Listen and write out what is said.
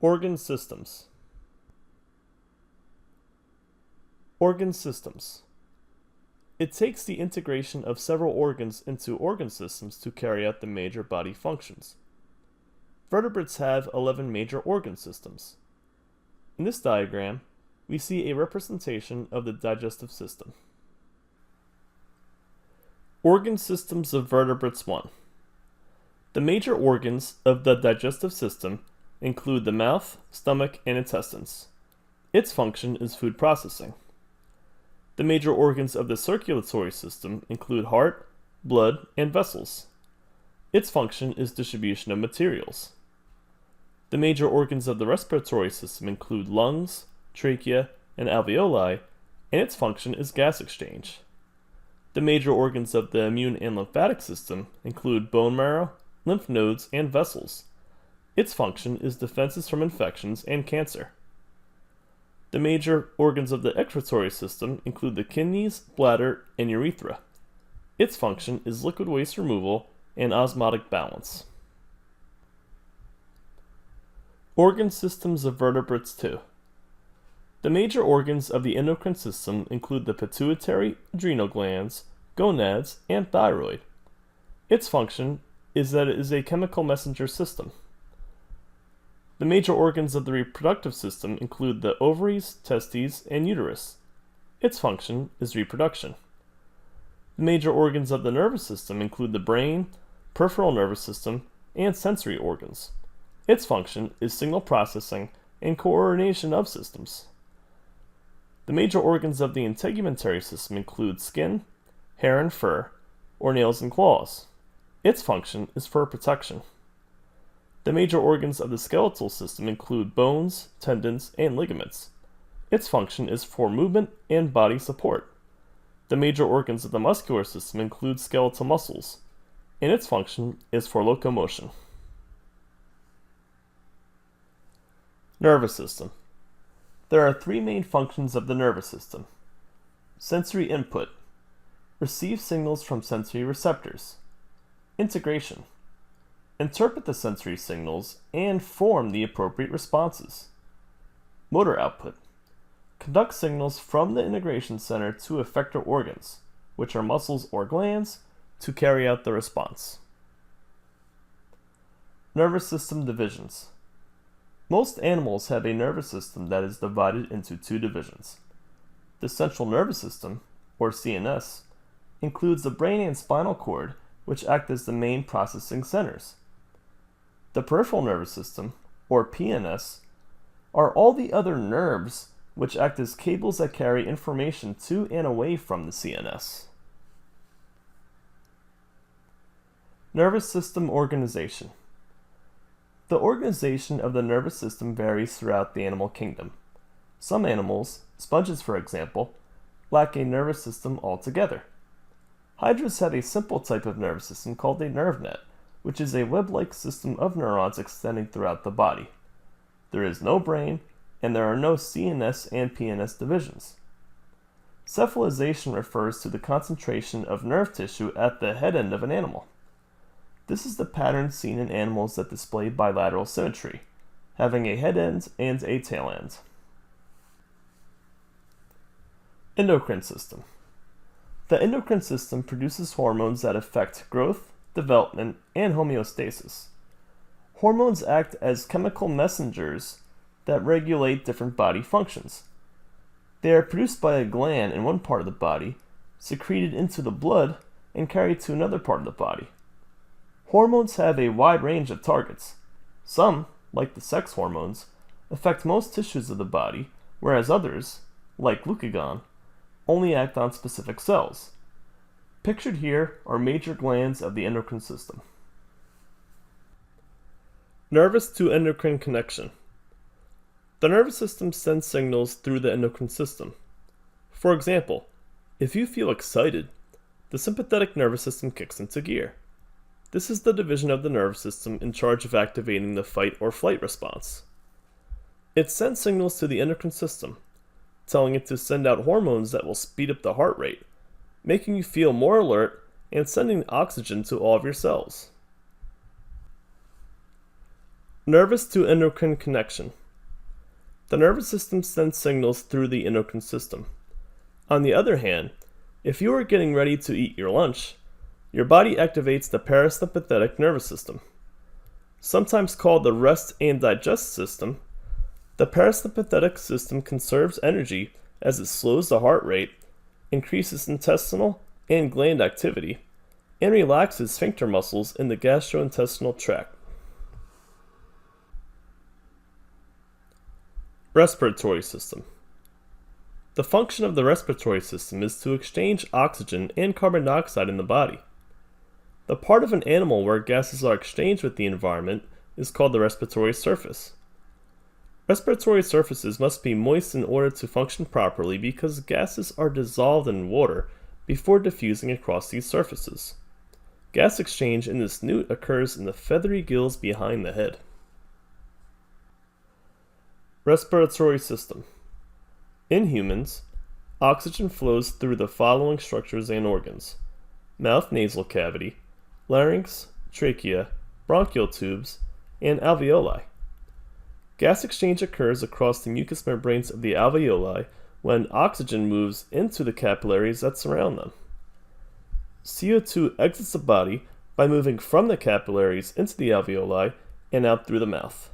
Organ systems. Organ systems. It takes the integration of several organs into organ systems to carry out the major body functions. Vertebrates have 11 major organ systems. In this diagram, we see a representation of the digestive system. Organ systems of vertebrates 1. The major organs of the digestive system include the mouth, stomach, and intestines. Its function is food processing. The major organs of the circulatory system include heart, blood, and vessels. Its function is distribution of materials. The major organs of the respiratory system include lungs, trachea, and alveoli, and its function is gas exchange. The major organs of the immune and lymphatic system include bone marrow, lymph nodes, and vessels. Its function is defenses from infections and cancer. The major organs of the excretory system include the kidneys, bladder, and urethra. Its function is liquid waste removal and osmotic balance. Organ systems of vertebrates 2. The major organs of the endocrine system include the pituitary, adrenal glands, gonads, and thyroid. Its function is that it is a chemical messenger system. The major organs of the reproductive system include the ovaries, testes, and uterus. Its function is reproduction. The major organs of the nervous system include the brain, peripheral nervous system, and sensory organs. Its function is signal processing and coordination of systems. The major organs of the integumentary system include skin, hair and fur, or nails and claws. Its function is fur protection. The major organs of the skeletal system include bones, tendons, and ligaments. Its function is for movement and body support. The major organs of the muscular system include skeletal muscles, and its function is for locomotion. Nervous system. There are three main functions of the nervous system. Sensory input. Receive signals from sensory receptors. Integration. Interpret the sensory signals and form the appropriate responses. Motor output. Conduct signals from the integration center to effector organs, which are muscles or glands, to carry out the response. Nervous system divisions. Most animals have a nervous system that is divided into two divisions. The central nervous system, or CNS, includes the brain and spinal cord, which act as the main processing centers. The peripheral nervous system, or PNS, are all the other nerves which act as cables that carry information to and away from the CNS. Nervous system organization. The organization of the nervous system varies throughout the animal kingdom. Some animals, sponges for example, lack a nervous system altogether. Hydras have a simple type of nervous system called a nerve net, which is a web-like system of neurons extending throughout the body. There is no brain, and there are no CNS and PNS divisions. Cephalization refers to the concentration of nerve tissue at the head end of an animal. This is the pattern seen in animals that display bilateral symmetry, having a head end and a tail end. Endocrine system. The endocrine system produces hormones that affect growth, development, and homeostasis. Hormones act as chemical messengers that regulate different body functions. They are produced by a gland in one part of the body, secreted into the blood, and carried to another part of the body. Hormones have a wide range of targets. Some, like the sex hormones, affect most tissues of the body, whereas others, like glucagon, only act on specific cells. Pictured here are major glands of the endocrine system. Nervous to endocrine connection. The nervous system sends signals through the endocrine system. For example, if you feel excited, the sympathetic nervous system kicks into gear. This is the division of the nervous system in charge of activating the fight or flight response. It sends signals to the endocrine system, telling it to send out hormones that will speed up the heart rate, making you feel more alert and sending oxygen to all of your cells. Nervous to endocrine connection. The nervous system sends signals through the endocrine system. On the other hand, if you are getting ready to eat your lunch, your body activates the parasympathetic nervous system. Sometimes called the rest and digest system, the parasympathetic system conserves energy as it slows the heart rate, increases intestinal and gland activity, and relaxes sphincter muscles in the gastrointestinal tract. Respiratory system. The function of the respiratory system is to exchange oxygen and carbon dioxide in the body. The part of an animal where gases are exchanged with the environment is called the respiratory surface. Respiratory surfaces must be moist in order to function properly because gases are dissolved in water before diffusing across these surfaces. Gas exchange in this newt occurs in the feathery gills behind the head. Respiratory system. In humans, oxygen flows through the following structures and organs: mouth nasal cavity, larynx, trachea, bronchial tubes, and alveoli. Gas exchange occurs across the mucous membranes of the alveoli when oxygen moves into the capillaries that surround them. CO2 exits the body by moving from the capillaries into the alveoli and out through the mouth.